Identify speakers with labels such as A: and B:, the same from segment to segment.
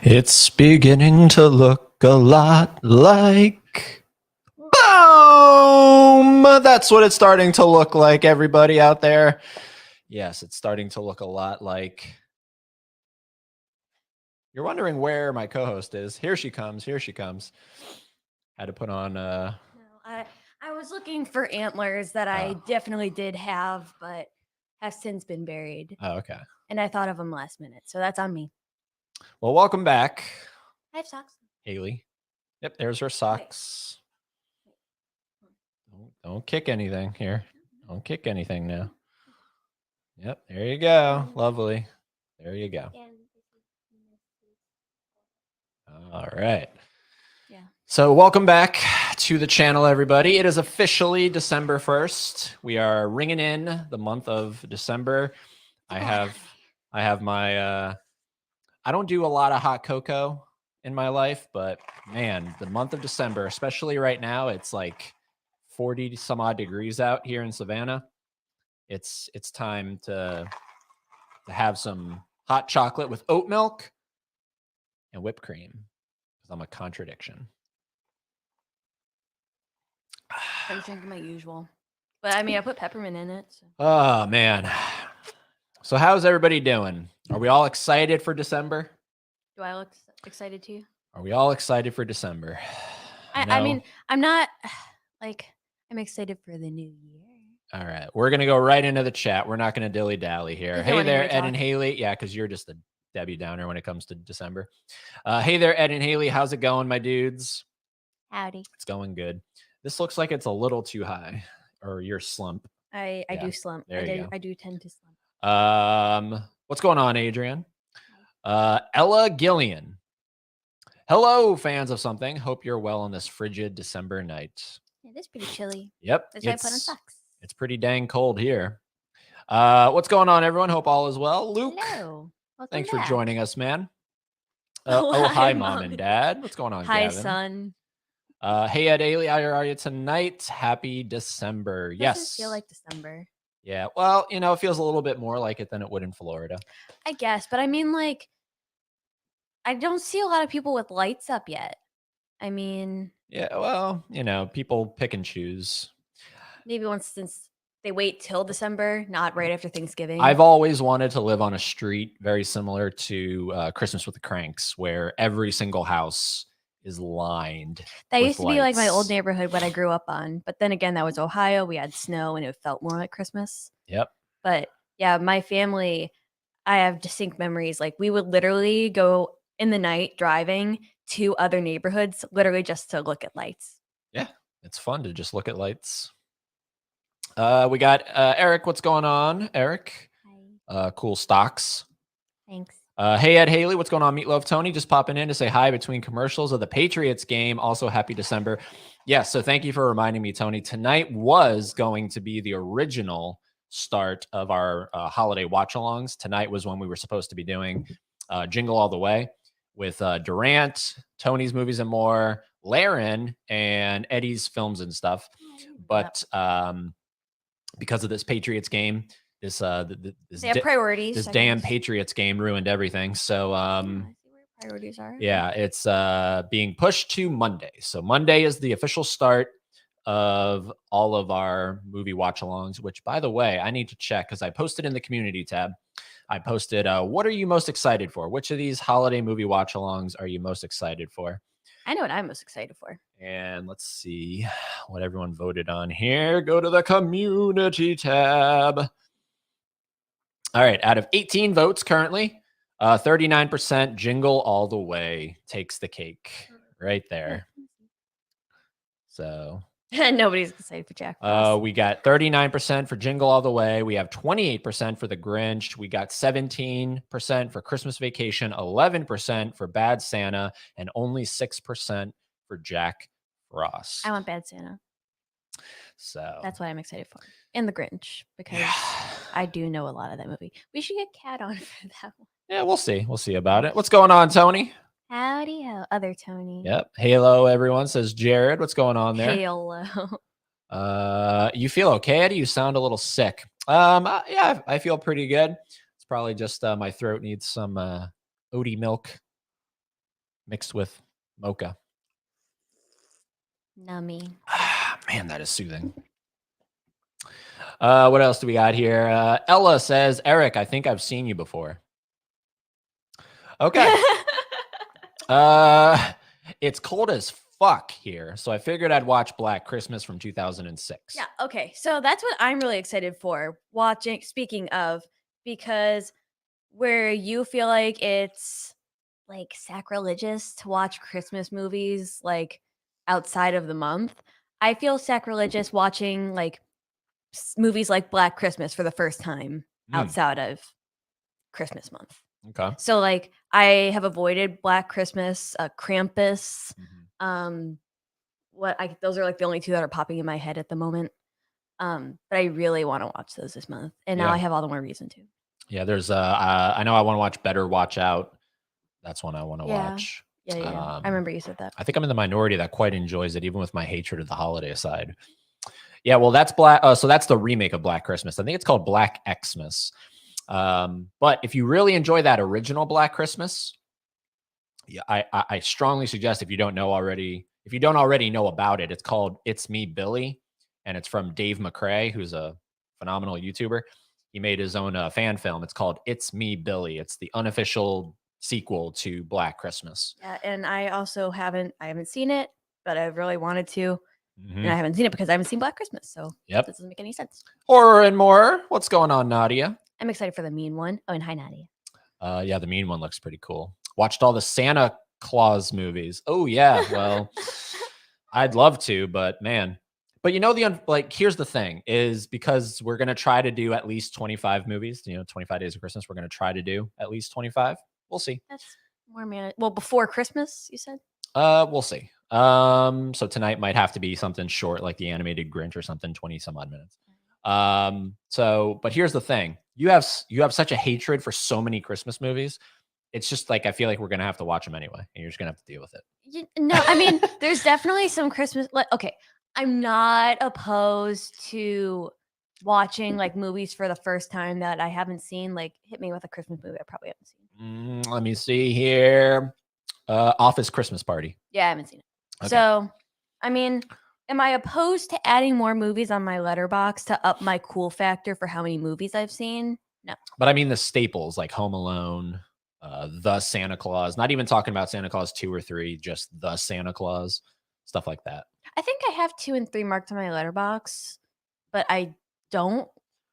A: It's beginning to look a lot like boom. That's what it's starting to look like, everybody out there. Yes, it's starting to look a lot like. You're wondering where my co-host is. Here she comes. Here she comes. Had to put on.
B: No, I was looking for antlers that I definitely did have, but have since been buried.
A: Oh, okay.
B: And I thought of them last minute, so that's on me.
A: Well, welcome back,
B: I have socks.
A: Haley. Yep, there's her socks. Don't kick anything here. Don't kick anything now. Yep, there you go. Lovely. There you go. All right.
B: Yeah.
A: So welcome back to the channel, everybody. It is officially December 1st. We are ringing in the month of December. I have my I don't do a lot of hot cocoa in my life, but man, the month of December, especially right now, it's like 40 some odd degrees out here in Savannah. It's time to have some hot chocolate with oat milk and whipped cream, because I'm a contradiction.
B: I'm drinking my usual, but I mean, I put peppermint in it. So.
A: Oh man. So how's everybody doing? Are we all excited for December?
B: Do I look excited to you?
A: Are we all excited for December?
B: I mean, I'm not like I'm excited for the new year.
A: All right, we're gonna go right into the chat. We're not gonna dilly dally here. Hey there, Ed and Haley. Yeah, because you're just a Debbie Downer when it comes to December. Hey there, Ed and Haley. How's it going, my dudes?
B: Howdy.
A: It's going good. This looks like it's a little too high, or you're slump.
B: I do slump. I do tend to slump.
A: What's going on, Adrian? Ella Gillian. Hello, fans of something. Hope you're well on this frigid December night.
B: It is pretty chilly.
A: Yep.
B: That's why I put on socks.
A: It's pretty dang cold here. What's going on, everyone? Hope all is well. Luke,
B: hello.
A: Thanks for joining us, man. Hi, Mom and Dad. What's going on,
B: Hi,
A: Gavin?
B: son.
A: Hey, Ed Ailey, how are you tonight? Happy December. Yes.
B: Feel like December.
A: Yeah. Well, you know, it feels a little bit more like it than it would in Florida.
B: I guess, but I mean, like, I don't see a lot of people with lights up yet. I mean,
A: yeah, well, you know, people pick and choose.
B: Maybe since they wait till December, not right after Thanksgiving.
A: I've always wanted to live on a street very similar to Christmas with the Cranks, where every single house is lined.
B: That used to be like my old neighborhood what I grew up on. But then again, that was Ohio. We had snow and it felt more like Christmas.
A: Yep.
B: But yeah, my family, I have distinct memories. Like we would literally go in the night driving to other neighborhoods, literally just to look at lights.
A: Yeah, it's fun to just look at lights. We got Eric. What's going on, Eric?
B: Hi.
A: Cool stocks.
B: Thanks.
A: Hey, Ed Haley. What's going on? Meatloaf Tony just popping in to say hi between commercials of the Patriots game. Also, happy December. Yes, so thank you for reminding me, Tony. Tonight was going to be the original start of our holiday watch-alongs. Tonight was when we were supposed to be doing Jingle All the Way with Durant, Tony's Movies and More, Laren, and Eddie's Films and Stuff. But because of this Patriots game, this
B: priorities.
A: This damn Patriots game ruined everything. So
B: priorities are.
A: Yeah, it's being pushed to Monday. So Monday is the official start of all of our movie watch-alongs, which, by the way, I need to check because I posted in the community tab. I posted, what are you most excited for? Which of these holiday movie watch-alongs are you most excited for?
B: I know what I'm most excited for.
A: And let's see what everyone voted on here. Go to the community tab. All right, out of 18 votes currently, 39% Jingle All the Way takes the cake right there. So
B: nobody's excited for Jack Frost.
A: We got 39% for Jingle All the Way. We have 28% for The Grinch. We got 17% for Christmas Vacation, 11% for Bad Santa, and only 6% for Jack Frost.
B: I want Bad Santa.
A: So
B: that's what I'm excited for. And The Grinch, because I do know a lot of that movie. We should get Kat on for that one.
A: Yeah, we'll see. We'll see about it. What's going on, Tony?
B: Howdy, ho, other Tony.
A: Yep. Halo, everyone, says Jared. What's going on there?
B: Halo.
A: You feel okay, Eddie? You sound a little sick. Yeah, I feel pretty good. It's probably just my throat needs some OD milk. mixed with mocha.
B: Nummy.
A: Man, that is soothing. What else do we got here? Ella says, Eric, I think I've seen you before. Okay. It's cold as fuck here, so I figured I'd watch Black Christmas from 2006.
B: Yeah, okay. So that's what I'm really excited for watching, speaking of, because where you feel like it's like sacrilegious to watch Christmas movies like outside of the month, I feel sacrilegious watching like movies like Black Christmas for the first time outside of Christmas month.
A: Okay.
B: So like I have avoided Black Christmas, Krampus, those are like the only two that are popping in my head at the moment. But I really want to watch those this month, and now I have all the more reason to.
A: Yeah, there's I know I want to watch Better Watch Out. That's one I want to watch.
B: Yeah. I remember you said that.
A: I think I'm in the minority that quite enjoys it, even with my hatred of the holiday side. Yeah, well, that's Black. So that's the remake of Black Christmas. I think it's called Black Xmas. But if you really enjoy that original Black Christmas, yeah, I strongly suggest if you don't already know about it, it's called It's Me, Billy, and it's from Dave McCrae, who's a phenomenal YouTuber. He made his own fan film. It's called It's Me, Billy. It's the unofficial sequel to Black Christmas.
B: Yeah, and I also haven't seen it, but I really wanted to. And I haven't seen it because I haven't seen Black Christmas. So that doesn't make any sense.
A: Horror and more. What's going on, Nadia?
B: I'm excited for the mean one. Oh, and hi, Nadia.
A: Yeah, the mean one looks pretty cool. Watched all the Santa Claus movies. Oh, yeah. Well, I'd love to, but man. But you know, here's the thing is because we're going to try to do at least 25 movies, 25 Days of Christmas. We're going to try to do at least 25. We'll see. That's
B: more well, before Christmas, you said?
A: We'll see. So tonight might have to be something short, like the animated Grinch or something, 20 some odd minutes. But here's the thing. You have such a hatred for so many Christmas movies. It's just like, I feel like we're going to have to watch them anyway, and you're just going to have to deal with it.
B: No, I mean, there's definitely some Christmas. Okay. I'm not opposed to watching like movies for the first time that I haven't seen. Like, hit me with a Christmas movie I probably haven't seen.
A: Let me see here. Office Christmas Party.
B: Yeah, I haven't seen it. Okay. So, I mean, am I opposed to adding more movies on my letterbox to up my cool factor for how many movies I've seen? No.
A: But I mean the staples like Home Alone, The Santa Claus, not even talking about Santa Claus 2 or 3, just The Santa Claus, stuff like that.
B: I think I have 2 and 3 marked on my letterbox, but I don't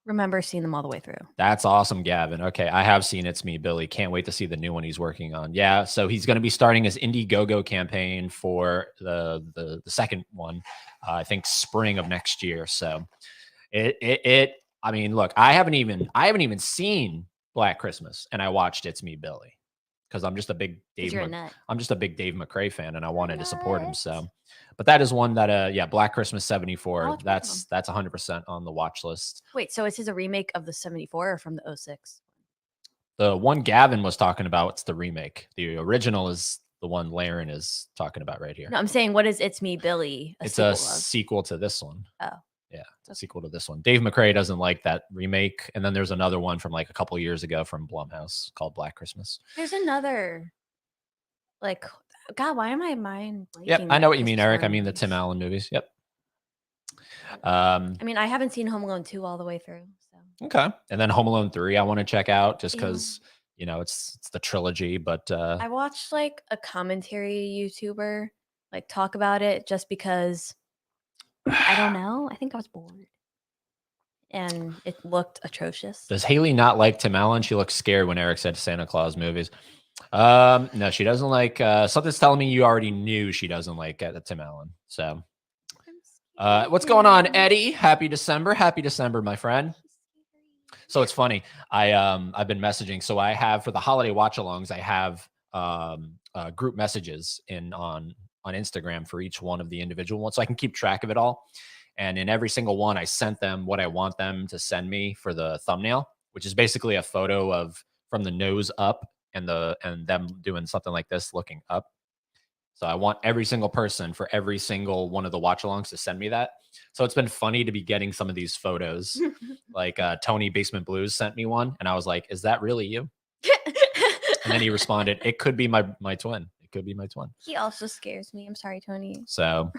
B: remember seeing them all the way through.
A: That's awesome, Gavin. Okay, I have seen It's Me, Billy. Can't wait to see the new one he's working on. Yeah, so he's going to be starting his Indiegogo campaign for the second one, I think spring of next year. So I mean, look, I haven't even seen Black Christmas, and I watched It's Me, Billy, because I'm just a big Dave McCrae fan, and I wanted to support him. So, but that is one that Black Christmas 74. That's 100% on the watch list.
B: Wait, so is this a remake of the 74 or from the 06?
A: The one Gavin was talking about, it's the remake. The original is the one Laren is talking about right here.
B: No, I'm saying, what is It's Me, Billy?
A: It's a sequel to this one.
B: Oh.
A: Yeah, it's a sequel to this one. Dave McCrae doesn't like that remake. And then there's another one from like a couple years ago from Blumhouse called Black Christmas.
B: There's another, like, God, why am I mind blanking?
A: Yep, I know what you mean, Eric. I mean the Tim Allen movies. Yep.
B: I mean, I haven't seen Home Alone 2 all the way through. So.
A: Okay. And then Home Alone 3 I want to check out just because, it's the trilogy. But
B: I watched like a commentary YouTuber like talk about it just because I don't know. I think I was bored. And it looked atrocious.
A: Does Haley not like Tim Allen? She looks scared when Eric said Santa Claus movies. No, she doesn't like something's telling me you already knew she doesn't like Tim Allen. So what's going on, Eddie? Happy December, my friend. So it's funny. I've been messaging. So I have, for the holiday watch-alongs, I have group messages on Instagram for each one of the individual ones, so I can keep track of it all. And in every single one, I sent them what I want them to send me for the thumbnail, which is basically a photo of from the nose up and them doing something like this, looking up. So I want every single person for every single one of the watch-alongs to send me that. So it's been funny to be getting some of these photos. Like Tony Basement Blues sent me one, and I was like, "Is that really you?" And then he responded, "It could be my twin. It could be my twin.
B: He also scares me. I'm sorry, Tony.
A: So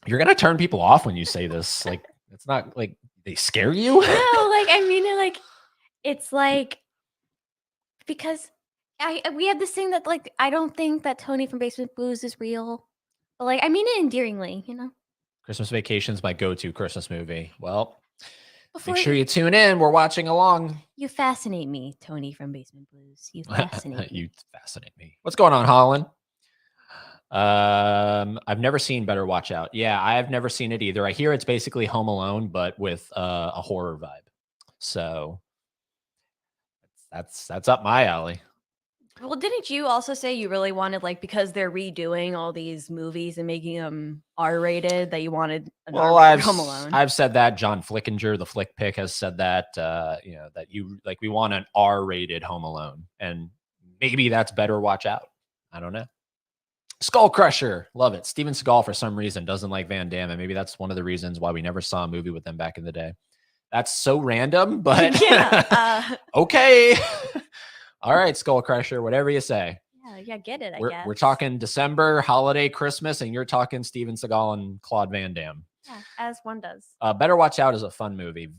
A: you're gonna turn people off when you say this. Like it's not like they scare you.
B: No, like I mean it like it's like because we have this thing that like I don't think that Tony from Basement Blues is real. But like I mean it endearingly, you know.
A: Christmas Vacation's my go-to Christmas movie. Well,
B: Before
A: make sure you tune in. We're watching along.
B: You fascinate me, Tony from Basement Blues. You fascinate me.
A: You fascinate me. What's going on, Holland? I've never seen Better Watch Out. Yeah, I have never seen it either. I hear it's basically Home Alone, but with a horror vibe. So that's up my alley.
B: Well, didn't you also say you really wanted like because they're redoing all these movies and making them R-rated that you wanted an
A: Well,
B: R-rated Home Alone?
A: I've said that. John Flickinger, the Flick Pick, has said that. That you like we want an R-rated Home Alone, and maybe that's Better Watch Out. I don't know. Skull Crusher, love it. Steven Seagal, for some reason, doesn't like Van Damme, and maybe that's one of the reasons why we never saw a movie with them back in the day. That's so random, but
B: yeah.
A: Okay. All right, Skull Crusher, whatever you say.
B: Yeah, get it. I guess
A: we're talking December, holiday, Christmas, and you're talking Steven Seagal and Claude Van Damme.
B: Yeah, as one does.
A: Better Watch Out is a fun movie.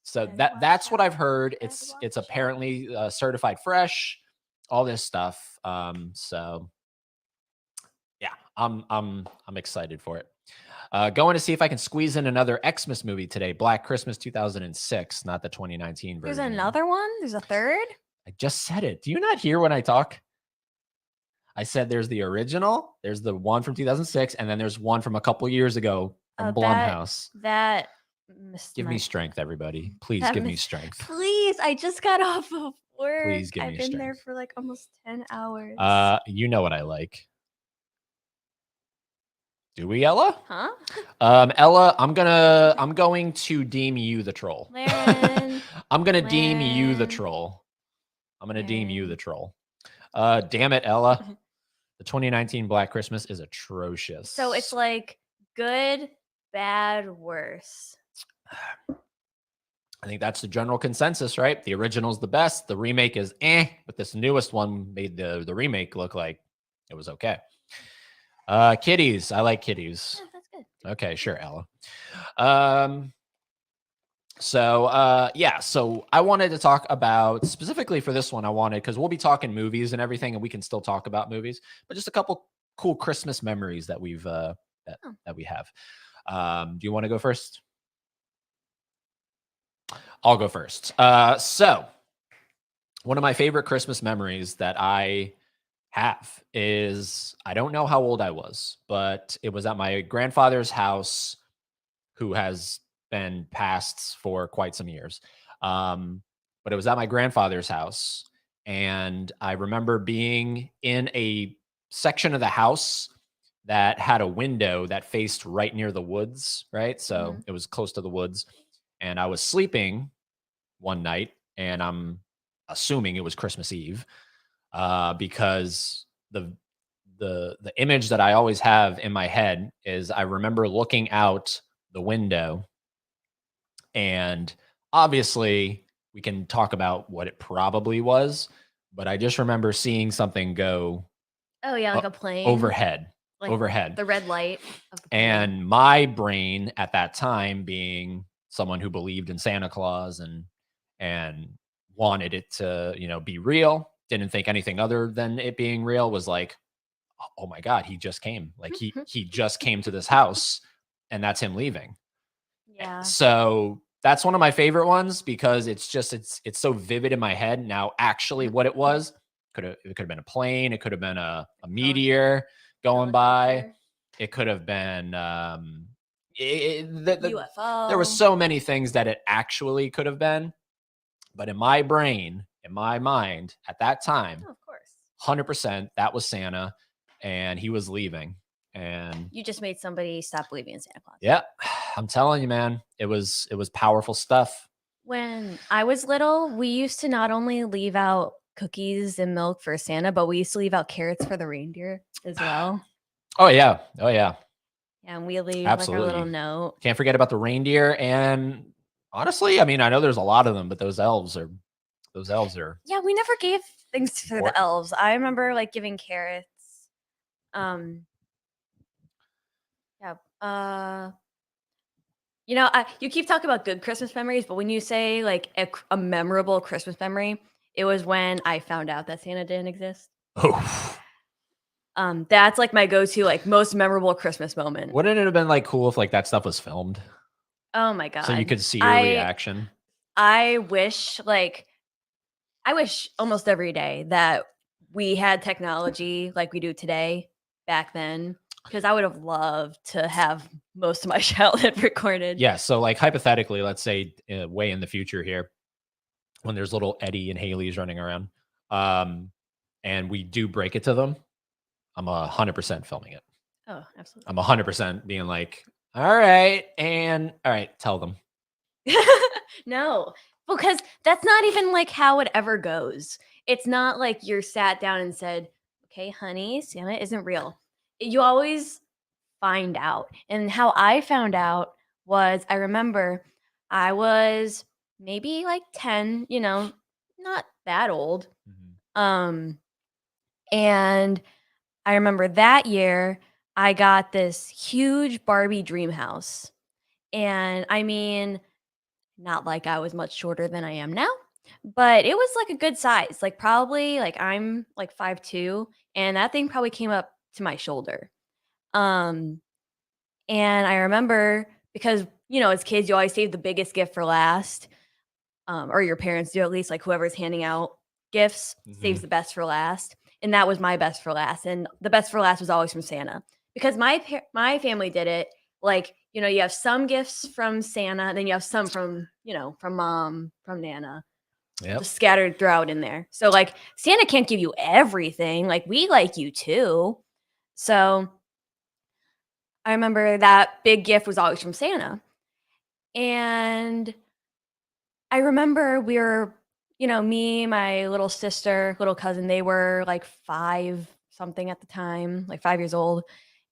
A: So that's what I've heard. It's apparently certified fresh, all this stuff. So yeah, I'm excited for it. Going to see if I can squeeze in another Xmas movie today. Black Christmas 2006, not the 2019 version.
B: There's another one? There's a third?
A: I just said it. Do you not hear when I talk? I said there's the original, there's the one from 2006, and then there's one from a couple years ago from Blumhouse.
B: Give
A: me strength, everybody. Please give me strength.
B: Please, I just got off of work.
A: Please give me strength.
B: I've been there for like almost 10 hours.
A: You know what I like. Do we, Ella?
B: Huh?
A: Ella, I'm going to deem you the troll. I'm gonna deem you the troll. Damn it, Ella. The 2019 Black Christmas is atrocious.
B: So it's like good, bad, worse.
A: I think that's the general consensus, right? The original's the best. The remake is but this newest one made the remake look like it was okay. Kitties. I like kitties.
B: Yeah, that's good.
A: Okay, sure, Ella. So I wanted to talk about specifically for this one. Because we'll be talking movies and everything, and we can still talk about movies, but just a couple cool Christmas memories that we've that we have. Do you want to go first? I'll go first. So one of my favorite Christmas memories that I have is, I don't know how old I was, but it was at my grandfather's house, who has been passed for quite some years. But it was at my grandfather's house, and I remember being in a section of the house that had a window that faced right near the woods, right? So it was close to the woods, and I was sleeping one night, and I'm assuming it was Christmas Eve, because the image that I always have in my head is I remember looking out the window, and obviously we can talk about what it probably was, but I just remember seeing something go
B: like a plane
A: overhead,
B: the red light of the plane.
A: And my brain at that time, being someone who believed in Santa Claus and wanted it to, be real, didn't think anything other than it being real, was like, oh my God, he just came. Like he just came to this house, and that's him leaving.
B: Yeah.
A: So that's one of my favorite ones, because it's so vivid in my head. Now, actually what it was, it could have been a plane. It could have been a meteor going by. It could have been
B: UFO.
A: There were so many things that it actually could have been. But in my brain, in my mind at that time,
B: of course,
A: 100%, that was Santa, and he was leaving. And
B: you just made somebody stop believing in Santa Claus.
A: Yeah, I'm telling you, man, it was powerful stuff.
B: When I was little, we used to not only leave out cookies and milk for Santa, but we used to leave out carrots for the reindeer as well.
A: Oh yeah.
B: Yeah, and we leave like our little note.
A: Can't forget about the reindeer. And honestly, I mean, I know there's a lot of them, but those elves are.
B: Yeah, we never gave things for the elves. I remember like giving carrots Um, yeah. You keep talking about good Christmas memories, but when you say like a memorable Christmas memory, it was when I found out that Santa didn't exist.
A: Oh,
B: That's like my go-to, like most memorable Christmas moment.
A: wouldn't it have been like cool if like that stuff was filmed
B: Oh my
A: so you
B: god.
A: could see your
B: I
A: reaction?
B: I wish like I wish almost every day that we had technology like we do today back then because I would have loved to have most of my childhood recorded.
A: Yeah. So like hypothetically, let's say way in the future here, when there's little Eddie and Haley's running around, um, and we do break it to them, I'm 100% filming it.
B: Oh,
A: I'm
B: absolutely.
A: 100% being like, all right, and all right, tell them.
B: No, because that's not even like how it ever goes. It's not like you're sat down and said, "Okay, honey, Santa isn't real." You always find out. And how I found out was I remember I was maybe like 10, not that old.
A: Mhm.
B: Um and I remember that year I got this huge Barbie dream house. And I mean, not like I was much shorter than I am now, but it was like a good size. Like probably like I'm like 5'2", and that thing probably came up to my shoulder. Um And I remember because, as kids, you always save the biggest gift for last, or your parents do at least, like whoever's handing out gifts saves
A: Mhm.
B: the best for last. And that was my best for last. And the best for last was always from Santa because my family did it. Like, you have some gifts from Santa, then you have some from mom, from Nana,
A: Yep.
B: just scattered throughout in there. So like Santa can't give you everything. Like we like you too. So I remember that big gift was always from Santa. And I remember me, my little sister, little cousin, they were like 5 something at the time, like 5 years old.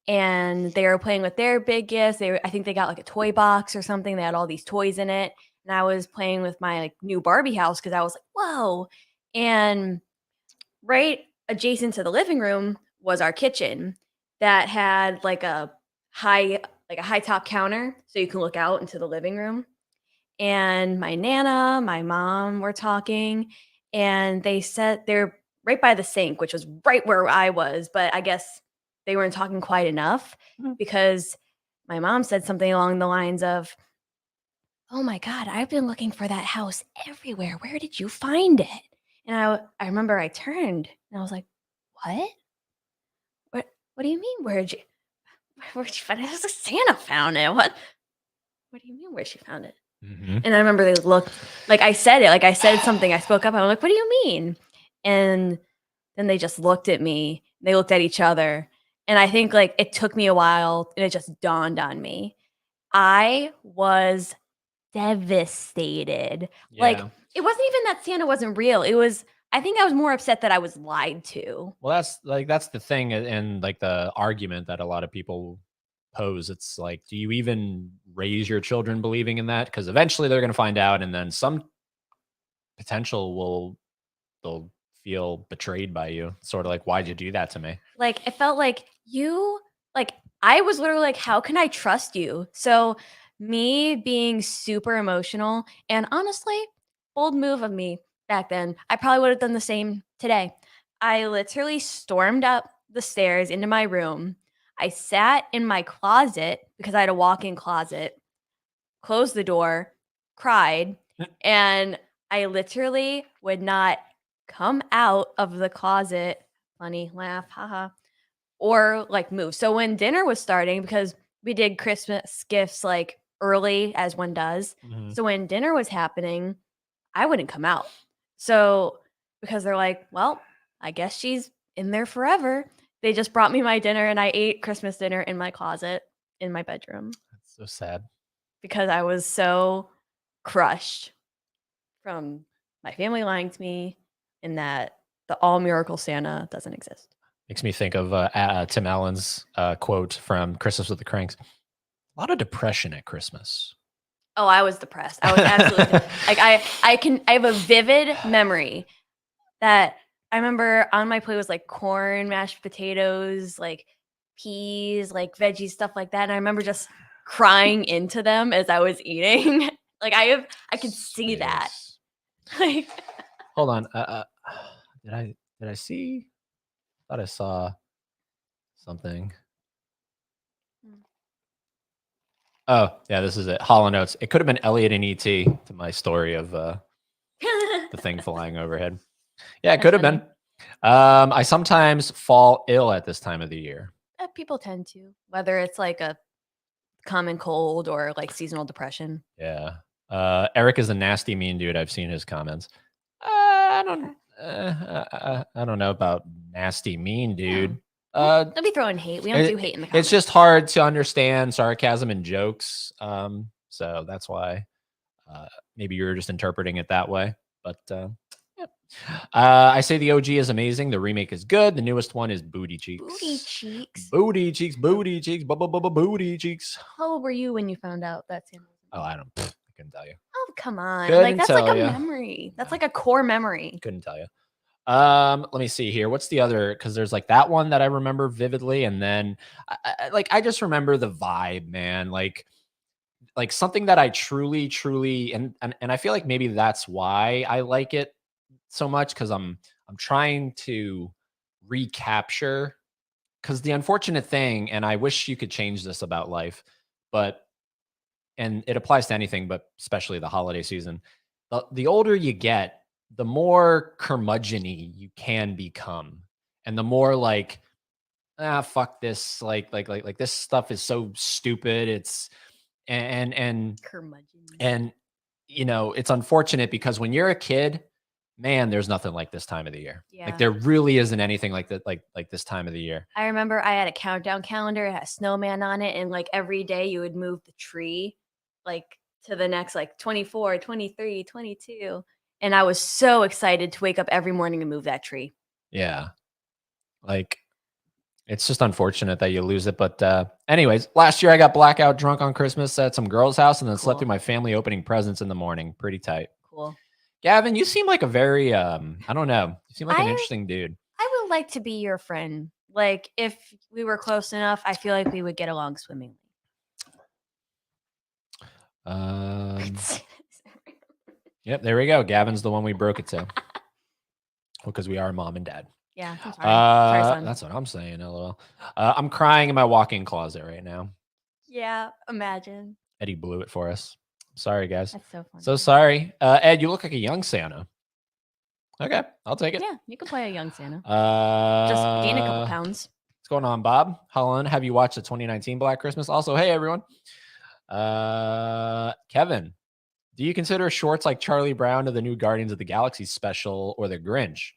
B: And they were playing with their big gifts. I think they got like a toy box or something. They had all these toys in it. And I was playing with my like new Barbie house because I was like, whoa. And right adjacent to the living room was our kitchen that had like a high top counter so you can look out into the living room. And my nana, my mom were talking, and they said they're right by the sink, which was right where I was, but I guess they weren't talking quite enough
A: Mhm.
B: because my mom said something along the lines of, "Oh my god, I've been looking for that house everywhere. Where did you find it?" And I remember I turned and I was like, "What? What do you mean? Where'd you find it?" I was like, "Santa found it. What do you mean where she found it?"
A: Mhm.
B: And I remember they looked like I said something, I spoke up, I'm like, "What do you mean?" And then they just looked at me, they looked at each other, and I think, like, it took me a while, and it just dawned on me. I was devastated. Like,
A: Yeah.
B: it wasn't even that Santa wasn't real, I think I was more upset that I was lied to.
A: Well, that's the thing, and like the argument that a lot of people pose. It's like, do you even raise your children believing in that? Because eventually they're going to find out, and then some potential will they'll feel betrayed by you. Sort of like, why'd you do that to me?
B: Like, it felt like I was literally like, "How can I trust you?" So, me being super emotional and honestly, bold move of me back then, I probably would have done the same today. I literally stormed up the stairs into my room. I sat in my closet because I had a walk-in closet, closed the door, cried, and I literally would not come out of the closet. Funny laugh, haha, or, like, move. So when dinner was starting because we did Christmas gifts, like, early as one does.
A: Mhm.
B: So when dinner was happening, I wouldn't come out. So because they're like, "Well, I guess she's in there forever." They just brought me my dinner, and I ate Christmas dinner in my closet in my bedroom
A: That's so sad.
B: because I was so crushed from my family lying to me and that the all miracle Santa doesn't exist.
A: Makes me think of Tim Allen's quote from Christmas with the Cranks. A lot of depression at Christmas.
B: Oh, I was depressed. I was absolutely like I have a vivid memory that I remember on my plate was like corn, mashed potatoes, like peas, like veggies, stuff like that. And I remember just crying into them as I was eating. Like I can see that.
A: Yes.
B: Like
A: Hold on. Did I see? Thought I saw something. Oh, yeah, this is it. Hollow Notes. It could have been Elliot and ET to my story of the thing flying overhead. Yeah, it
B: That's
A: could have been.
B: funny.
A: I sometimes fall ill at this time of the year.
B: People tend to, whether it's like a common cold or like seasonal depression.
A: Yeah. Eric is a nasty, mean dude. I've seen his comments. I don't. I don't know about nasty, mean dude.
B: Don't be throwing hate. We don't do hate in the comments.
A: It's just hard to understand sarcasm and jokes. So that's why maybe you're just interpreting it that way. But yeah. I say the OG is amazing. The remake is good. The newest one is Booty Cheeks.
B: Booty cheeks.
A: Booty Cheeks. Booty Cheeks. Booty Cheeks.
B: How old were you when you found out that Sam?
A: Oh, I couldn't tell you.
B: Oh, come on.
A: Couldn't
B: Like that's like
A: tell
B: a
A: ya.
B: memory. That's like a core memory.
A: Couldn't tell you. Let me see here. What's the other? Because there's like that one that I remember vividly, and then I just remember the vibe, man. Like something that I truly, and I feel like maybe that's why I like it so much, because I'm trying to recapture. Because the unfortunate thing, and I wish you could change this about life, but and it applies to anything, but especially the holiday season. The older you get, the more curmudgeon-y you can become, and the more like, fuck this, like this stuff is so stupid. It's
B: Curmudgeon.
A: and it's unfortunate because when you're a kid, man, there's nothing like this time of the year.
B: Yeah.
A: Like there really isn't anything like that, like this time of the year.
B: I remember I had a countdown calendar. It had a snowman on it, and like every day you would move the tree, like to the next like 24, 23, 22. And I was so excited to wake up every morning and move that tree.
A: Yeah. Like it's just unfortunate that you lose it. But anyways, last year I got blackout drunk on Christmas at some girl's house and then slept
B: Cool.
A: through my family opening presents in the morning. Pretty tight.
B: Cool.
A: Gavin, you seem like a very I don't know. You seem like an interesting dude.
B: I would like to be your friend. Like if we were close enough, I feel like we would get along swimmingly.
A: Yep, there we go. Gavin's the one we broke it to. Because we are mom and dad.
B: Yeah, I'm sorry. Sorry, son.
A: That's what I'm saying. LOL. I'm crying in my walk-in closet right now.
B: Yeah, imagine.
A: Eddie blew it for us. Sorry, guys.
B: That's so funny.
A: So sorry. Ed, you look like a young Santa. Okay, I'll take it.
B: Yeah, you can play a young Santa.
A: Just
B: Just gain a couple pounds.
A: What's going on, Bob? How long have you watched the 2019 Black Christmas? Also, hey everyone. Kevin, do you consider shorts like Charlie Brown to the new Guardians of the Galaxy special or The Grinch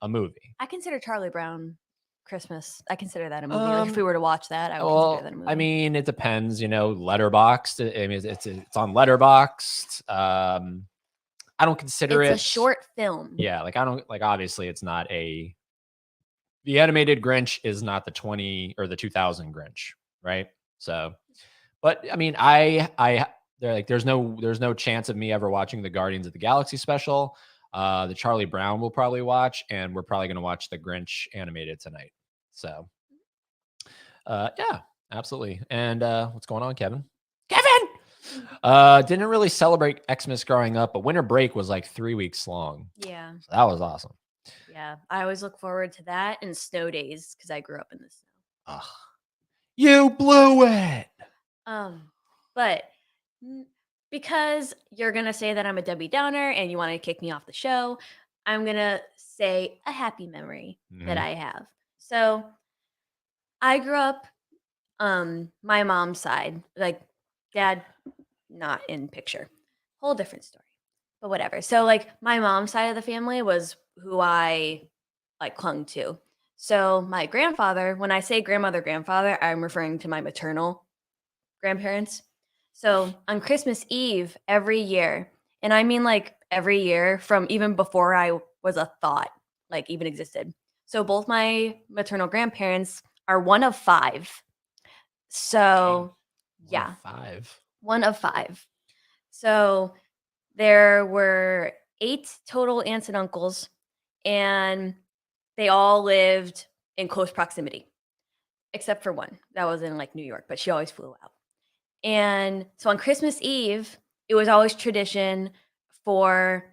A: a movie?
B: I consider Charlie Brown Christmas. I consider that a movie. Like if we were to watch that, I would consider that a movie.
A: I mean, it depends. Letterboxd. I mean, it's on Letterboxd. I don't consider it
B: a short film.
A: Yeah, like I don't like. Obviously, it's not the animated Grinch is not the 20 or the 2000 Grinch, right? So, but I mean, there's no chance of me ever watching the Guardians of the Galaxy special. The Charlie Brown will probably watch, and we're probably going to watch the Grinch animated tonight. So, yeah, absolutely. And what's going on, Kevin? Didn't really celebrate Xmas growing up, but winter break was like 3 weeks long.
B: Yeah.
A: So that was awesome.
B: Yeah. I always look forward to that and snow days because I grew up in the snow.
A: Ugh. You blew it.
B: But because you're going to say that I'm a Debbie Downer and you want to kick me off the show, I'm going to say a happy memory that I have. So I grew up, my mom's side, like dad, not in picture, whole different story, but whatever. So like my mom's side of the family was who I like clung to. So my grandfather, when I say grandmother, grandfather, I'm referring to my maternal grandparents. So on Christmas Eve every year, and I mean like every year from even before I was a thought, like even existed. So both my maternal grandparents are one of five. So yeah. One of five. So there were 8 total aunts and uncles, and they all lived in close proximity, except for one that was in like New York, but she always flew out. And so on Christmas Eve, it was always tradition for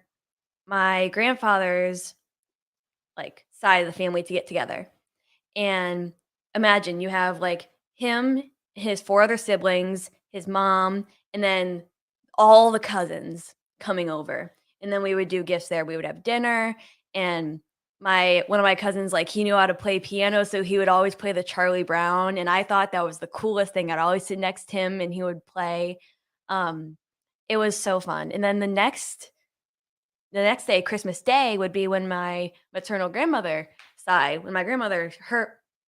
B: my grandfather's like side of the family to get together. And imagine you have like him, his four other siblings, his mom, and then all the cousins coming over. And then we would do gifts there. We would have dinner, and my one of my cousins, like, he knew how to play piano, so he would always play the Charlie Brown, and I thought that was the coolest thing. I'd always sit next to him and he would play. Um it was so fun. And then the next day, Christmas Day, would be when my maternal grandmother side, when my grandmother,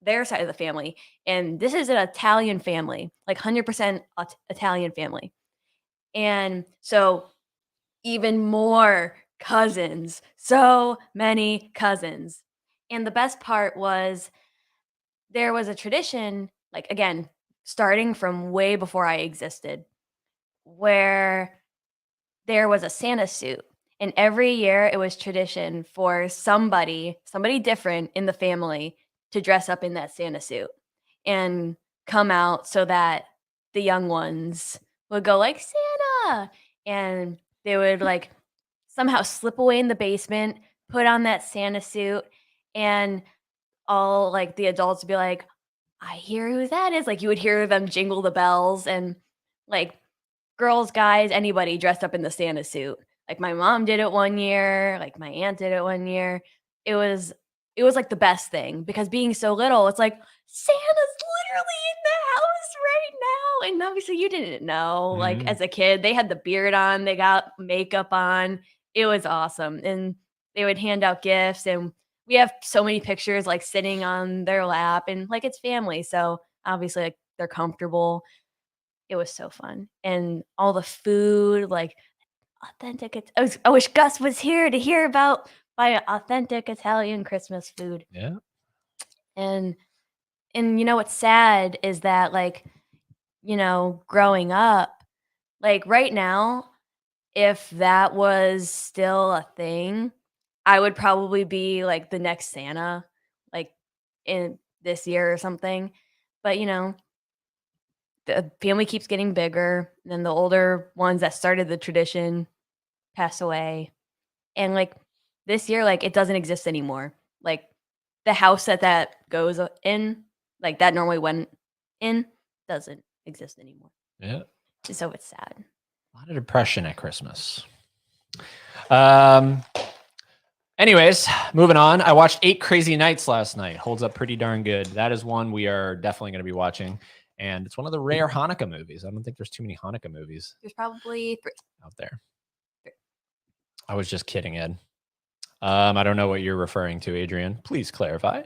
B: their side of the family, and this is an Italian family, like 100% Italian family. And so even more cousins, so many cousins. And the best part was there was a tradition, like again, starting from way before I existed, where there was a Santa suit. And every year it was tradition for somebody different in the family to dress up in that Santa suit and come out so that the young ones would go like Santa, and they would like somehow slip away in the basement, put on that Santa suit, and all like the adults would be like, I hear who that is. Like you would hear them jingle the bells, and like girls, guys, anybody dressed up in the Santa suit. Like my mom did it one year, like my aunt did it one year. It was it was like the best thing because being so little, it's like Santa's literally in the house right now. And obviously you didn't know. Like
A: Mhm.
B: as a kid, they had the beard on, they got makeup on. It was awesome. And they would hand out gifts, and we have so many pictures like sitting on their lap, and like it's family. So obviously like they're comfortable. It was so fun, and all the food, like, authentic it I wish Gus was here to hear about my authentic Italian Christmas food,
A: Yeah.
B: and you know what's sad is that, like, growing up, like, right now, if that was still a thing, I would probably be, like, the next Santa, like, in this year or something, but, the family keeps getting bigger, and the older ones that started the tradition pass away, and, like, this year, like, it doesn't exist anymore. Like, the house that goes in, like, that normally went in, doesn't exist anymore,
A: Yeah.
B: and so it's sad.
A: A lot of depression at Christmas. Um. Anyways, moving on. I watched Eight Crazy Nights last night. Holds up pretty darn good. That is one we are definitely going to be watching, and it's one of the rare Hanukkah movies. I don't think there's too many Hanukkah movies
B: There's probably 3.
A: out there. I was just kidding, Ed. I don't know what you're referring to, Adrian. Please clarify.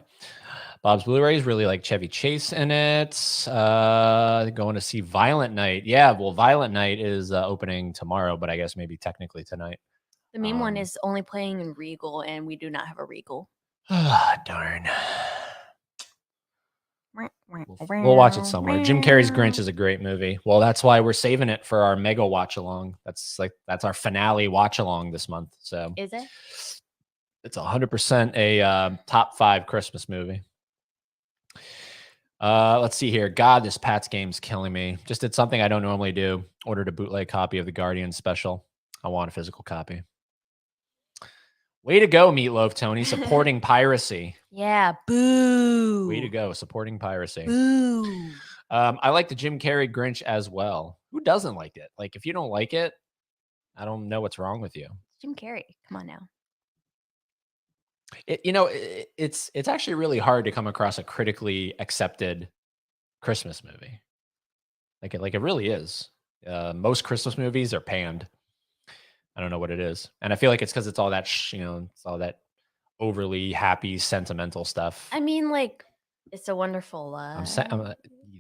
A: Bob's Blu-rays really like Chevy Chase in it. Going to see Violent Night. Yeah, well, Violent Night is opening tomorrow, but I guess maybe technically tonight.
B: The main one is only playing in Regal, and we do not have a Regal.
A: Darn. We'll watch it somewhere. Jim Carrey's Grinch is a great movie. Well, that's why we're saving it for our mega watch along. That's our finale watch along this month. So
B: Is it?
A: it's 100% a top 5 Christmas movie. Let's see here. God, this Pats game's killing me. Just did something I don't normally do. Ordered a bootleg copy of the Guardian special. I want a physical copy. Way to go, Meatloaf Tony, supporting piracy.
B: Yeah, boo.
A: Way to go, supporting piracy.
B: Boo.
A: I like the Jim Carrey Grinch as well. Who doesn't like it? Like, if you don't like it, I don't know what's wrong with you.
B: Jim Carrey, come on now.
A: It's actually really hard to come across a critically accepted Christmas movie. Like it really is. Most Christmas movies are panned. I don't know what it is, and I feel like it's because it's all that it's all that overly happy, sentimental stuff.
B: I mean, like, It's a Wonderful Life.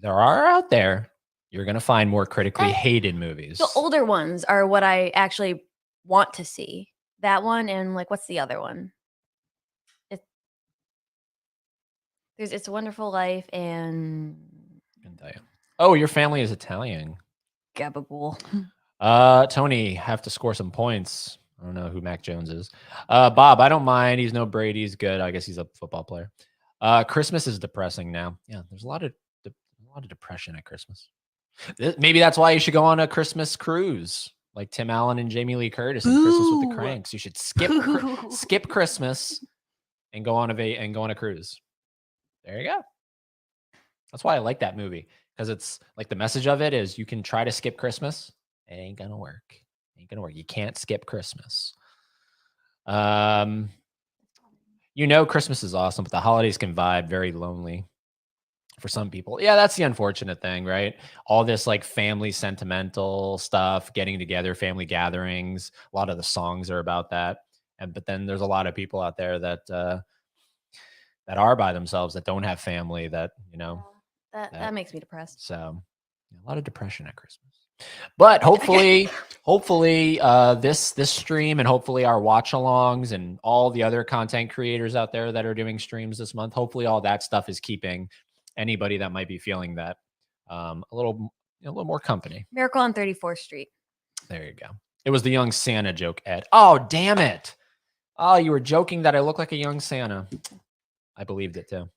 A: There are out there. You're gonna find more critically
B: That-
A: hated movies.
B: The older ones are what I actually want to see. That one and like what's the other one? There's It's a Wonderful Life and
A: I can tell you. Oh, your family is Italian.
B: Gabagool.
A: Tony, have to score some points. I don't know who Mac Jones is. Bob, I don't mind. He's no Brady. He's good. I guess he's a football player. Christmas is depressing now. Yeah, there's a lot of depression at Christmas. Maybe that's why you should go on a Christmas cruise, like Tim Allen and Jamie Lee Curtis and Christmas with the
B: Boo.
A: Cranks. You should skip Christmas and go on a cruise. There you go. That's why I like that movie, because it's like the message of it is you can try to skip Christmas. It ain't gonna work. Ain't gonna work. You can't skip Christmas. Christmas is awesome, but the holidays can vibe very lonely for some people. Yeah, that's the unfortunate thing, right? All this like family sentimental stuff, getting together, family gatherings. A lot of the songs are about that. But then there's a lot of people out there that are by themselves, that don't have family, that
B: that makes me depressed.
A: So a lot of depression at Christmas. But hopefully this stream, and hopefully our watch alongs and all the other content creators out there that are doing streams this month, hopefully all that stuff is keeping anybody that might be feeling that a little more company.
B: Miracle on 34th Street.
A: There you go. It was the young Santa joke, Ed. Oh, damn it. Oh, you were joking that I look like a young Santa. I believed it too.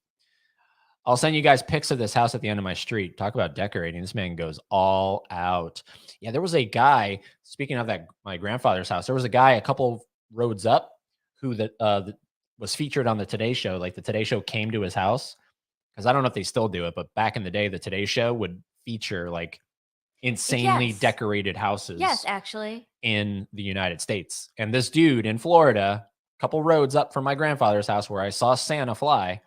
A: I'll send you guys pics of this house at the end of my street. Talk about decorating. This man goes all out. Yeah, there was a guy, speaking of that, my grandfather's house, there was a guy a couple roads up who was featured on the Today Show. Like the Today Show came to his house, because I don't know if they still do it, but back in the day, the Today Show would feature like insanely decorated houses.
B: Yes, actually.
A: In the United States. And this dude in Florida, a couple roads up from my grandfather's house where I saw Santa fly,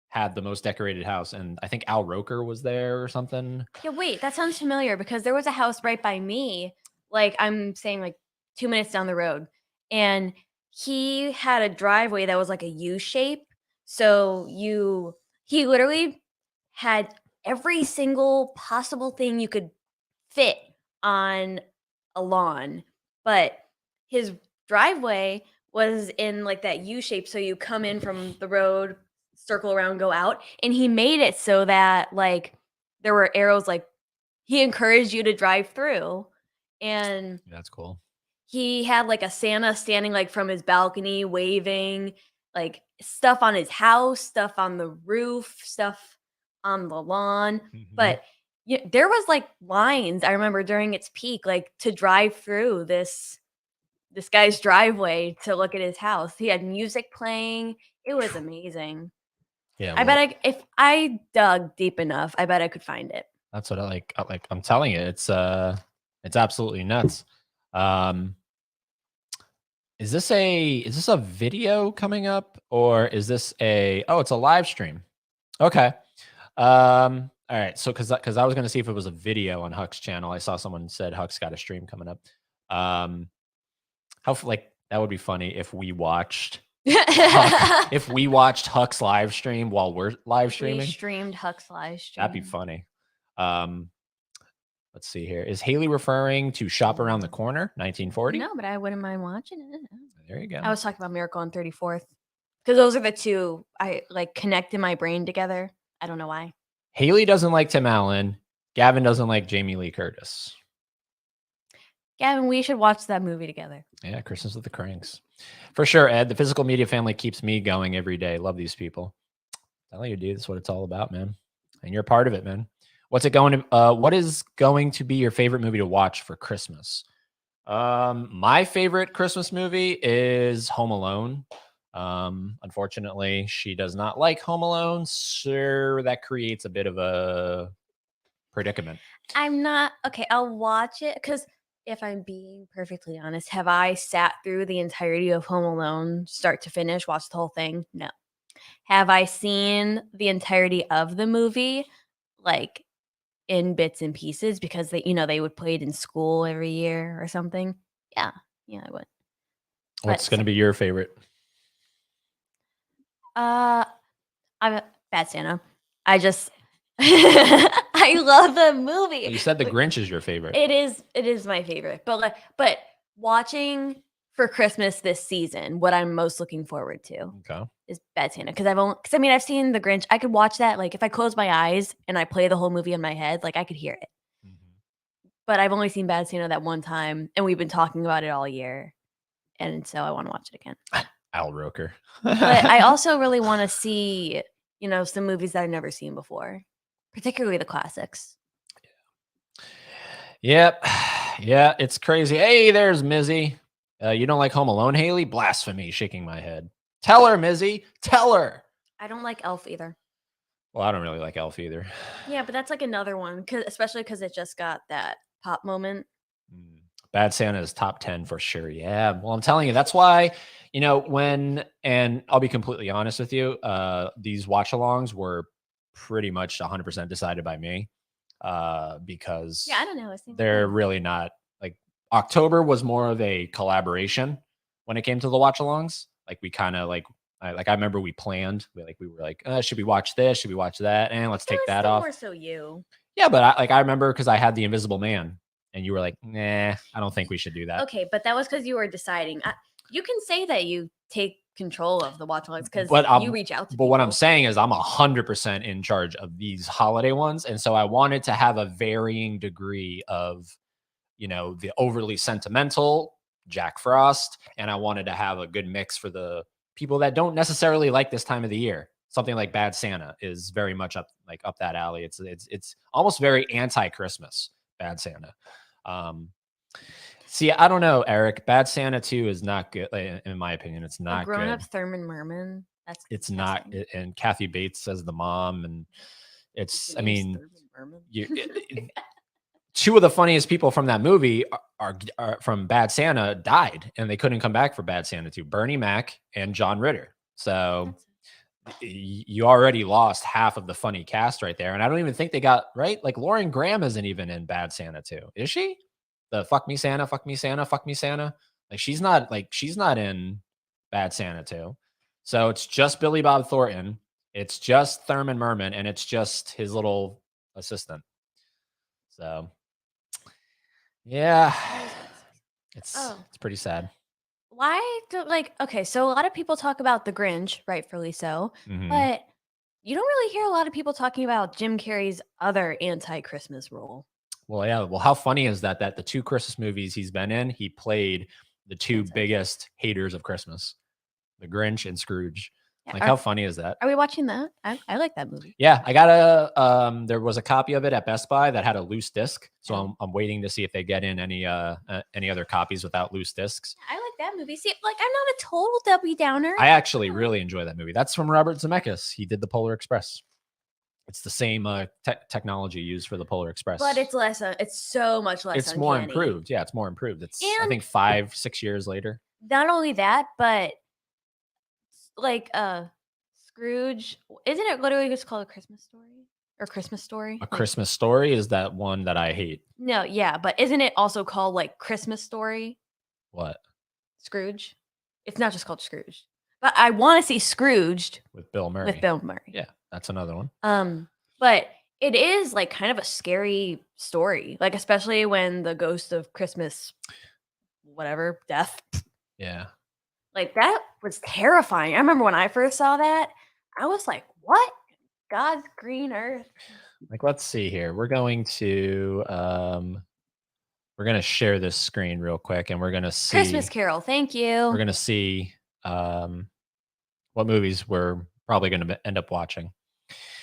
A: had the most decorated house. And I think Al Roker was there or something.
B: Yeah, wait, that sounds familiar, because there was a house right by me, like I'm saying like 2 minutes down the road, and he had a driveway that was like a U shape. So he literally had every single possible thing you could fit on a lawn, but his driveway was in like that U shape. So you come in from the road, circle around, go out, and he made it so that like there were arrows, like he encouraged you to drive through. And
A: that's cool.
B: He had like a Santa standing like from his balcony waving, like stuff on his house, stuff on the roof, stuff on the lawn. But there was like lines, I remember, during its peak, like to drive through this guy's driveway to look at his house. He had music playing. It was amazing. Yeah, I bet if I dug deep enough, I bet I could find it.
A: That's what I like. I'm telling you, it's absolutely nuts. Is this a video coming up, or is this it's a live stream? Okay. All right. So because I was gonna see if it was a video on Huck's channel. I saw someone said Huck's got a stream coming up. That would be funny if we watched Huck's live stream while we're live streaming.
B: We streamed Huck's live stream.
A: That'd be funny. Let's see here. Is Haley referring to Shop Around the Corner, 1940?
B: No, but I wouldn't mind watching it.
A: There you go.
B: I was talking about Miracle on 34th, because those are the two I like connect in my brain together. I don't know why.
A: Haley doesn't like Tim Allen. Gavin doesn't like Jamie Lee Curtis.
B: Gavin, we should watch that movie together.
A: Yeah, Christmas with the Cranks. For sure, Ed. The physical media family keeps me going every day. Love these people. Tell you, dude, that's what it's all about, man. And you're a part of it, man. What is going to be your favorite movie to watch for Christmas? My favorite Christmas movie is Home Alone. Unfortunately, she does not like Home Alone, so that creates a bit of a predicament.
B: I'll watch it, because if I'm being perfectly honest, have I sat through the entirety of Home Alone, start to finish, watched the whole thing? No. Have I seen the entirety of the movie, like in bits and pieces, because they would play it in school every year or something? Yeah, I would.
A: What's going to be your favorite?
B: I'm a Bad Santa. I love the movie.
A: You said The Grinch is your favorite.
B: It is my favorite. But watching for Christmas this season, what I'm most looking forward to is Bad Santa, because I've seen The Grinch. I could watch that, like if I close my eyes and I play the whole movie in my head, like I could hear it. But I've only seen Bad Santa that one time, and we've been talking about it all year. and so I want to watch it again.
A: Al Roker.
B: But I also really want to see, some movies that I've never seen before, particularly the classics.
A: Yep. Yeah, it's crazy. Hey, there's Mizzy. You don't like Home Alone, Haley? Blasphemy, shaking my head. Tell her, Mizzy. Tell her.
B: I don't like Elf either.
A: Well, I don't really like Elf either.
B: Yeah, but that's like another one, especially because it just got that pop moment.
A: Bad Santa is top 10 for sure. Yeah. Well, I'm telling you, that's why, and I'll be completely honest with you, these watch alongs were pretty much 100% decided by me because
B: Yeah, I don't know.
A: they're really not like October was more of a collaboration when it came to the watch alongs. Like we kind of I remember we planned, we were like, should we watch this? Should we watch that? And let's take that off.
B: More so you.
A: Yeah, but I remember because I had the Invisible Man. And you were like, nah, I don't think we should do that.
B: Okay, but that was because you were deciding. You can say that you take control of the watch alongs because you reach out to people.
A: But what I'm saying is I'm 100% in charge of these holiday ones. And so I wanted to have a varying degree of, the overly sentimental Jack Frost. And I wanted to have a good mix for the people that don't necessarily like this time of the year. Something like Bad Santa is very much up that alley. It's almost very anti-Christmas, Bad Santa. See, I don't know, Eric. Bad Santa 2 is not good, in my opinion. It's not
B: grown
A: good.
B: Up Thurman Merman.
A: It's not, and Kathy Bates as the mom, and it's. I mean, two of the funniest people from that movie are from Bad Santa died, and they couldn't come back for Bad Santa 2. Bernie Mac and John Ritter. So you already lost half of the funny cast right there, and I don't even think they got right. Like Lauren Graham isn't even in Bad Santa 2, is she? The fuck me Santa, fuck me Santa, fuck me Santa. She's not in Bad Santa 2. So it's just Billy Bob Thornton, it's just Thurman Merman, and it's just his little assistant. So yeah, it's pretty sad.
B: Why do okay, so a lot of people talk about The Grinch, rightfully so, but you don't really hear a lot of people talking about Jim Carrey's other anti-Christmas role.
A: Well, yeah. Well, how funny is that the two Christmas movies he's been in, he played the two biggest haters of Christmas, The Grinch and Scrooge. How funny is that?
B: Are we watching that? I like that movie.
A: Yeah, I got there was a copy of it at Best Buy that had a loose disc. So I'm waiting to see if they get in any other copies without loose discs.
B: I like that movie. See, I'm not a total Debbie Downer.
A: I actually really enjoy that movie. That's from Robert Zemeckis. He did the Polar Express. It's the same technology used for the Polar Express.
B: But it's less. It's so much less.
A: It's more improved. Yeah, it's more improved. It's I think 5-6 years later.
B: Not only that, but Scrooge, isn't it literally just called A Christmas Story or Christmas Story?
A: A Christmas Story is that one that I hate.
B: No, yeah, but isn't it also called Christmas Story?
A: What?
B: Scrooge. It's not just called Scrooge, but I want to see Scrooged
A: with Bill Murray. Yeah, that's another one.
B: But it is kind of a scary story, especially when the ghost of Christmas, whatever, death.
A: Yeah.
B: That was terrifying. I remember when I first saw that, I was like, what? God's green earth.
A: Let's see here. We're going to share this screen real quick, and we're going to see
B: Christmas Carol. Thank you.
A: We're going to see what movies we're probably going to end up watching.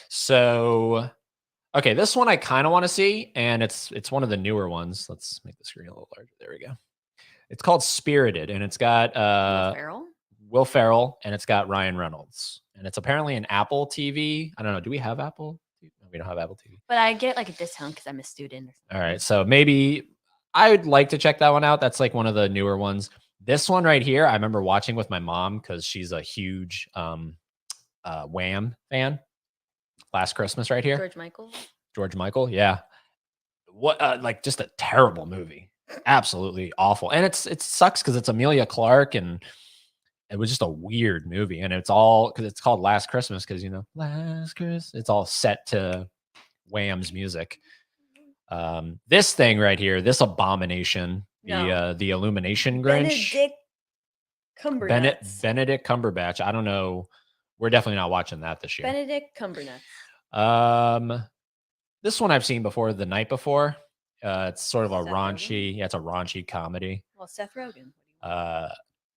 A: So, okay, this one I kind of want to see, and it's one of the newer ones. Let's make the screen a little larger. There we go. It's called Spirited, and it's got Will Ferrell, and it's got Ryan Reynolds, and it's apparently an Apple TV. I don't know. Do we have Apple? No, we don't have Apple TV.
B: But I get a discount because I'm a student.
A: All right, so maybe I would like to check that one out. That's one of the newer ones. This one right here, I remember watching with my mom because she's a huge Wham fan. Last Christmas right here. George Michael, yeah. What just a terrible movie. Absolutely awful. And it sucks because it's Emilia Clarke, and it was just a weird movie. And it's all because it's called Last Christmas because Last Christmas. It's all set to Wham's music. This thing right here, this abomination, the Illumination Grinch. Benedict Cumberbatch. I don't know. We're definitely not watching that this year.
B: Benedict Cumberbatch.
A: This one I've seen before, The Night Before. It's sort of a raunchy, it's a raunchy comedy.
B: Well, Seth Rogen.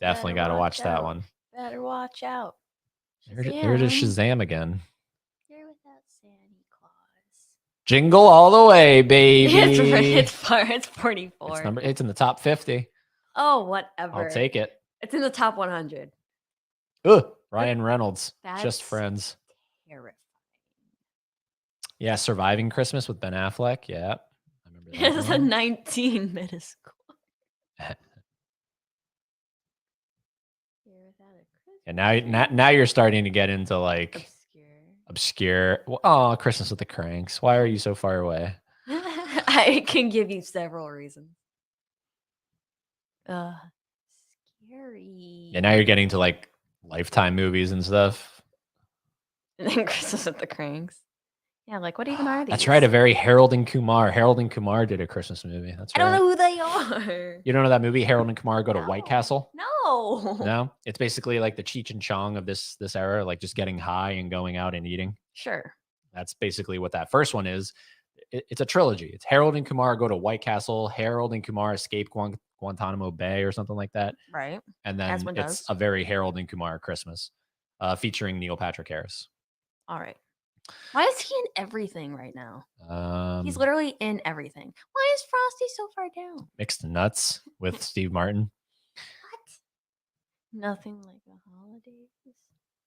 A: Definitely got to watch that one.
B: Better watch out.
A: There it is, Shazam again.
B: Here without Santa Claus.
A: Jingle all the way, baby.
B: It's 44.
A: It's in the top 50.
B: Oh, whatever.
A: I'll take it.
B: It's in the top 100.
A: Ugh, Ryan Reynolds.
B: That's
A: Just Friends.
B: Terrifying.
A: Yeah, Surviving Christmas with Ben Affleck. Yeah. I remember that.
B: It's a 19 Metascore.
A: And now you're starting to get into like obscure. Oh, Christmas with the Cranks. Why are you so far away?
B: I can give you several reasons. Scary.
A: Yeah, now you're getting to like Lifetime movies and stuff.
B: And then Christmas with the Cranks. Yeah, like what even are these?
A: That's right. A very Harold and Kumar. Harold and Kumar did a Christmas movie. That's right.
B: I don't know who they are.
A: You don't know that movie, Harold and Kumar Go to White Castle?
B: No.
A: No? It's basically like the Cheech and Chong of this era, like just getting high and going out and eating.
B: Sure.
A: That's basically what that first one is. It's a trilogy. It's Harold and Kumar Go to White Castle, Harold and Kumar Escape Guantanamo Bay or something like that.
B: Right.
A: And then it's a very Harold and Kumar Christmas featuring Neil Patrick Harris.
B: All right. Why is he in everything right now? He's literally in everything. Why is Frosty so far down?
A: Mixed Nuts with Steve Martin.
B: What? Nothing like the holidays.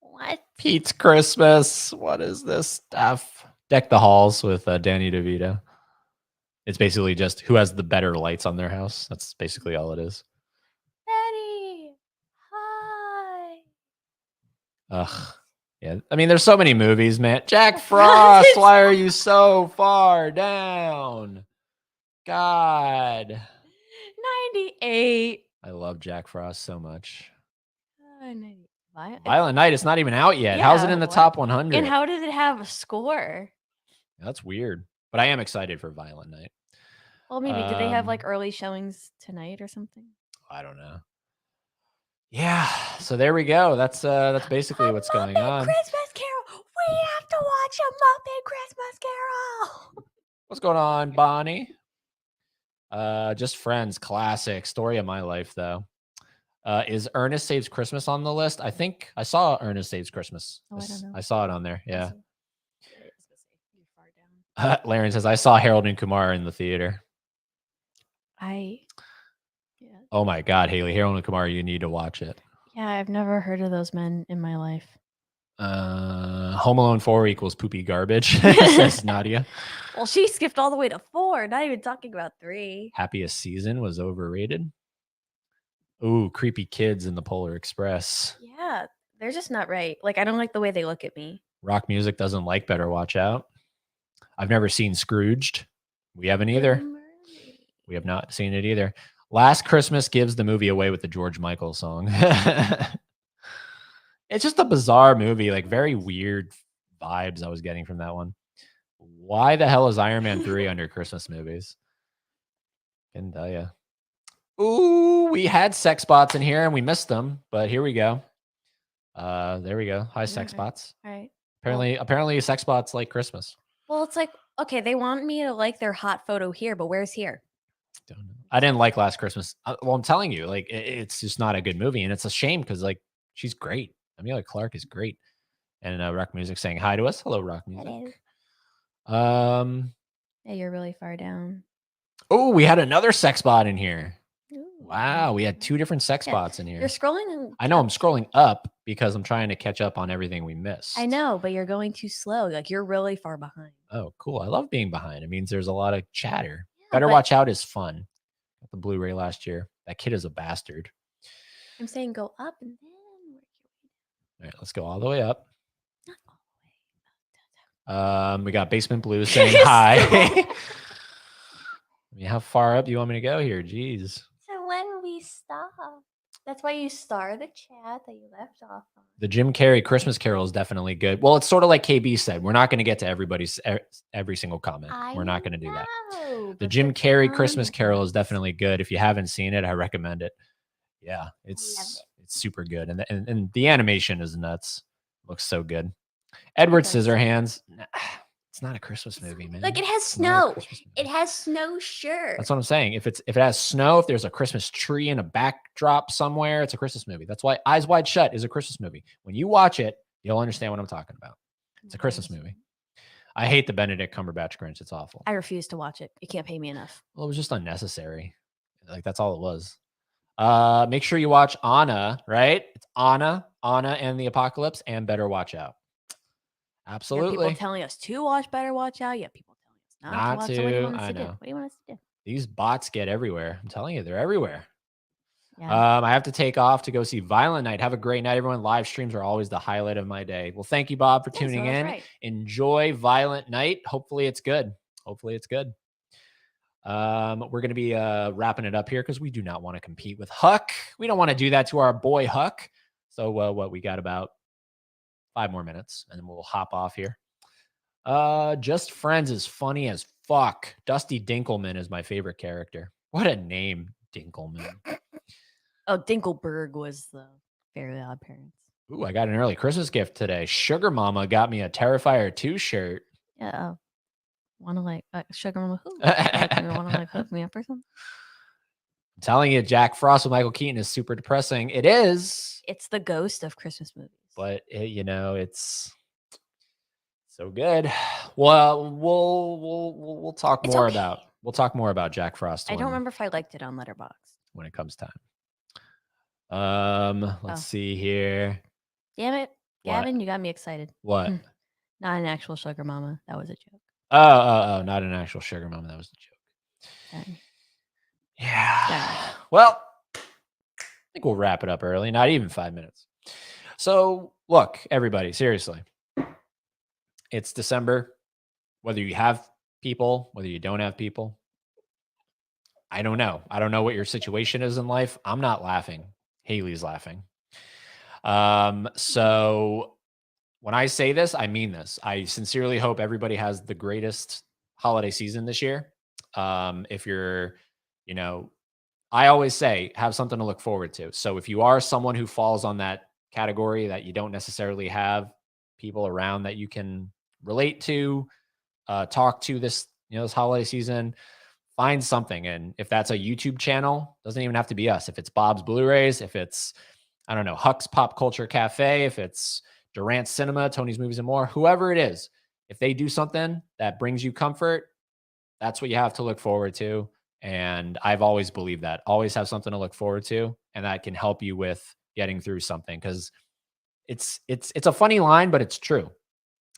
B: What?
A: Pete's Christmas. What is this stuff? Deck the Halls with Danny DeVito. It's basically just who has the better lights on their house. That's basically all it is.
B: Betty, hi.
A: Ugh. Yeah, I mean, there's so many movies, man. Jack Frost, why are you so far down? God.
B: 98.
A: I love Jack Frost so much.
B: 98.
A: Violent Night, it's not even out yet. Yeah, how's it in the top 100?
B: And how did it have a score?
A: That's weird. But I am excited for Violent Night.
B: Well, maybe. Did they have like early showings tonight or something?
A: I don't know. Yeah, so there we go. That's basically what's going on.
B: Christmas Carol. We have to watch a Muppet Christmas Carol.
A: What's going on, Bonnie? Just Friends, classic. Story of my life, though. Is Ernest Saves Christmas on the list? I think I saw Ernest Saves Christmas.
B: Oh, I don't know.
A: I saw it on there. Yeah. Laren says I saw Harold and Kumar in the theater.
B: Yeah.
A: Oh my God, Haley, Harold and Kumar, you need to watch it.
B: Yeah, I've never heard of those men in my life.
A: Home Alone 4 equals poopy garbage, says Nadia.
B: Well, she skipped all the way to 4, not even talking about 3.
A: Happiest Season was overrated. Ooh, creepy kids in the Polar Express.
B: Yeah, they're just not right. Like, I don't like the way they look at me.
A: Rock Music doesn't like Better Watch Out. I've never seen Scrooged. We haven't either. We have not seen it either. Last Christmas gives the movie away with the George Michael song. It's just a bizarre movie, like very weird vibes I was getting from that one. Why the hell is Iron Man 3 under Christmas movies? Can tell you. Ooh, we had sex spots in here and we missed them, but here we go. There we go. Hi, sex spots.
B: All right.
A: Apparently sex spots like Christmas.
B: Well, it's like, okay, they want me to like their hot photo here, but where's here?
A: Don't know. I didn't like Last Christmas. Well, I'm telling you, like, it's just not a good movie, and it's a shame because, like, she's great. Amelia Clark is great. And Rock Music saying hi to us. Hello, Rock Music.
B: Hello. Yeah, you're really far down.
A: Oh, we had another sex spot in here.
B: Ooh.
A: Wow, we had 2 different sex spots in here.
B: You're scrolling.
A: I know I'm scrolling up because I'm trying to catch up on everything we missed.
B: I know, but you're going too slow. Like, you're really far behind.
A: Oh, cool. I love being behind. It means there's a lot of chatter. Yeah, Better Watch Out is fun. Got the Blu-ray last year. That kid is a bastard.
B: I'm saying go up and then work your way down.
A: All right, let's go all the way up. Not all the way. We got Basement Blues saying hi. I mean, how far up do you want me to go here? Jeez.
B: So when we stop. That's why you star the chat that you left off on.
A: The Jim Carrey Christmas Carol is definitely good. Well, it's sort of like KB said. We're not going to get to every single comment. We're not going to do that. The Jim Carrey Christmas Carol is definitely good. If you haven't seen it, I recommend it. Yeah, it's super good. And the animation is nuts. Looks so good. Edward Scissorhands. It's not a Christmas movie, man.
B: Like, it has
A: It's not a
B: snow.
A: Christmas movie.
B: It has snow, sure.
A: That's what I'm saying. If it has snow, if there's a Christmas tree in a backdrop somewhere, it's a Christmas movie. That's why Eyes Wide Shut is a Christmas movie. When you watch it, you'll understand what I'm talking about. It's a Christmas movie. I hate the Benedict Cumberbatch Grinch. It's awful.
B: I refuse to watch it. You can't pay me enough.
A: Well, it was just unnecessary. Like, that's all it was. Make sure you watch Anna, right? It's Anna and the Apocalypse, and Better Watch Out.
B: You have
A: Absolutely.
B: people telling us to watch Better Watch Out. You have people telling us not to watch. So what do you want us to do? What do you want us to do?
A: These bots get everywhere. I'm telling you, they're everywhere.
B: Yeah.
A: I have to take off to go see Violent Night. Have a great night, everyone. Live streams are always the highlight of my day. Well, thank you, Bob, for tuning in.
B: Right.
A: Enjoy Violent Night. Hopefully it's good. We're going to be wrapping it up here because we do not want to compete with Huck. We don't want to do that to our boy Huck. So what we got about 5 more minutes and then we'll hop off here. Just Friends is funny as fuck. Dusty Dinkelman is my favorite character. What a name, Dinkelman.
B: Oh, Dinkelberg was the Fairly Odd Parents.
A: Ooh, I got an early Christmas gift today. Sugar Mama got me a Terrifier 2 shirt.
B: Yeah. Want to like Sugar Mama who? Want to like hook me up or something?
A: I'm telling you, Jack Frost with Michael Keaton is super depressing. It is.
B: It's the ghost of Christmas movies.
A: But it's so good. Well, we'll talk more about Jack Frost.
B: I don't remember if I liked it on Letterboxd
A: when it comes time. Let's see here.
B: Damn it, Gavin, you got me excited.
A: What?
B: Not an actual Sugar Mama. That was a joke.
A: Oh, not an actual Sugar Mama. That was a joke.
B: Sorry.
A: Yeah.
B: Sorry.
A: Well, I think we'll wrap it up early. Not even 5 minutes. So, look, everybody, seriously. It's December. Whether you have people, whether you don't have people, I don't know. I don't know what your situation is in life. I'm not laughing. Haley's laughing. So when I say this, I mean this. I sincerely hope everybody has the greatest holiday season this year. If you're, I always say have something to look forward to. So if you are someone who falls on that category that you don't necessarily have people around that you can relate to, talk to this holiday season, find something. And if that's a YouTube channel, doesn't even have to be us. If it's Bob's Blu-rays, if it's, I don't know, Huck's Pop Culture Cafe, if it's Durant's Cinema, Tony's Movies and More, whoever it is, if they do something that brings you comfort, that's what you have to look forward to. And I've always believed that. Always have something to look forward to, and that can help you with getting through something, because it's a funny line, but it's true.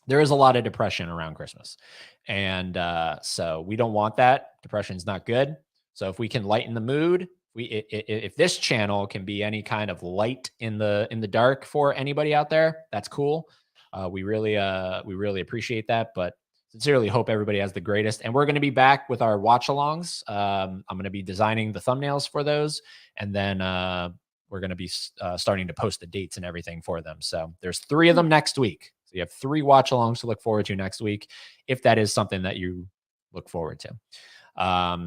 A: There is a lot of depression around Christmas. And so we don't want that. Depression's not good. So if we can lighten the mood, if this channel can be any kind of light in the dark for anybody out there, that's cool. We really appreciate that. But sincerely hope everybody has the greatest. And we're going to be back with our watch alongs. I'm going to be designing the thumbnails for those, and then we're going to be starting to post the dates and everything for them. So there's 3 of them next week. So you have 3 watch alongs to look forward to next week, if that is something that you look forward to.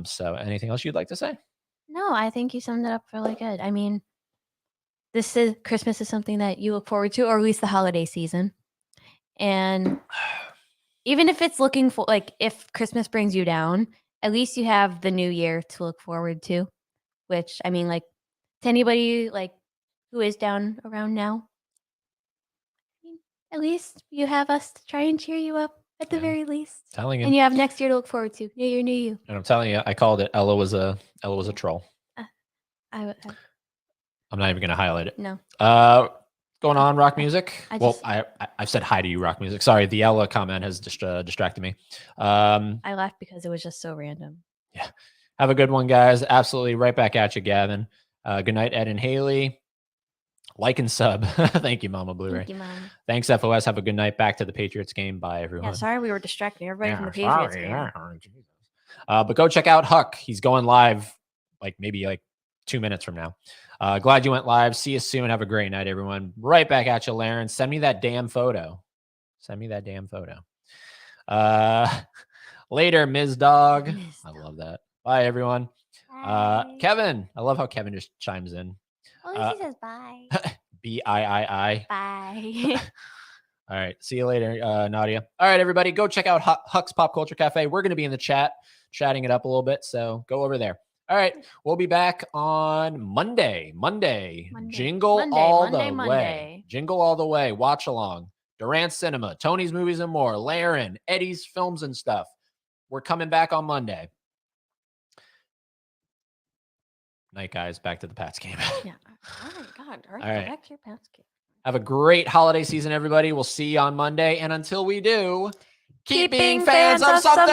A: So anything else you'd like to say?
B: No, I think you summed it up really good. I mean, Christmas is something that you look forward to, or at least the holiday season. And even if it's looking for, like, if Christmas brings you down, at least you have the new year to look forward to, which, I mean, like, to anybody, like, who is down around now, at least you have us to try and cheer you up at the very least.
A: Telling you.
B: And you have next year to look forward to. New year, new you.
A: And I'm telling you, I called it. Ella was a troll.
B: I'm
A: not even going to highlight it.
B: No.
A: Going on, rock music. I've said hi to you, rock music. Sorry, the Ella comment has distracted me.
B: I laughed because it was just so random.
A: Yeah. Have a good one, guys. Absolutely right back at you, Gavin. Good night, Ed and Haley. Like and sub. Thank you, Mama Blu-ray.
B: Thank you, Mom.
A: Thanks, FOS. Have a good night. Back to the Patriots game. Bye, everyone.
B: Yeah, sorry we were distracting everybody from the Patriots game.
A: But go check out Huck. He's going live maybe 2 minutes from now. Glad you went live. See you soon. Have a great night, everyone. Right back at you, Laren. Send me that damn photo. Later, Ms. Dog. I love that. Bye, everyone.
B: Bye.
A: Kevin. I love how Kevin just chimes in.
B: Well, at least he says bye.
A: B-I-I-I.
B: Bye.
A: All right. See you later, Nadia. All right, everybody, go check out Huck's Pop Culture Cafe. We're going to be in the chat, chatting it up a little bit. So go over there. All right. We'll be back on Monday. Jingle all the way. Jingle all the way. Watch along. Durant's Cinema, Tony's Movies and More, Laren, Eddie's Films and Stuff. We're coming back on Monday. Night, guys. Back to the Pats game.
B: Yeah. All right. God. All right.
A: All right.
B: Go back to your Pats game.
A: Have a great holiday season, everybody. We'll see you on Monday. And until we do, keep being fans of something.